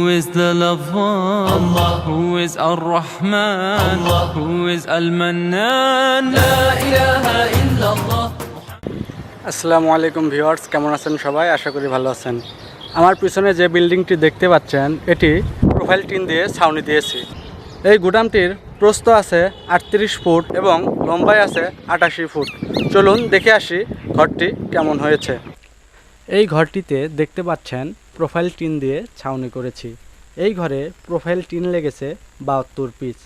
is the Love-One, Allah. who is Ar-Rahman, Allah. who is Al-Mannan. La ilaha illallah. আসসালামু আলাইকুম viewers, কেমন আছেন সবাই? আশা করি ভালো আছেন। আমার পিছনে যে বিল্ডিংটি দেখতে পাচ্ছেন, এটি প্রোফাইল টিন দিয়ে ছাউনি দিয়েছি। এই গুদামটির প্রস্থ আছে 38 ফুট এবং লম্বায় আছে 88 ফুট। চলুন দেখে আসি ঘরটি কেমন হয়েছে। এই ঘরটিতে দেখতে পাচ্ছেন প্রোফাইল টিন দিয়ে ছাউনি করেছি। এই ঘরে প্রোফাইল টিন লেগেছে 72 পিস।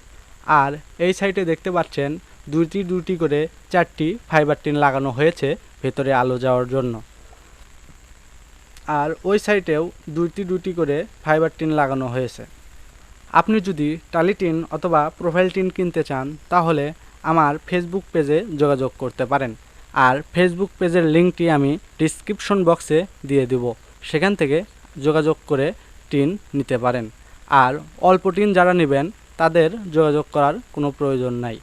আর এই সাইডে দেখতে পাচ্ছেন দুইটি করে 4টি ফাইবার টিন লাগানো হয়েছে ভেতরে আলো যাওয়ার জন্য। আর ওই সাইডেও দুইটি করে ফাইবার টিন লাগানো হয়েছে। আপনি যদি টালি টিন অথবা প্রোফাইল টিন কিনতে চান তাহলে আমার ফেসবুক পেজে যোগাযোগ করতে পারেন। আর ফেসবুক পেজের লিঙ্কটি আমি ডিসক্রিপশন বক্সে দিয়ে দেব, সেখান থেকে যোগাযোগ করে টিন নিতে পারেন। আর অল্প টিন যারা নেবেন তাদের যোগাযোগ করার কোনো প্রয়োজন নাই।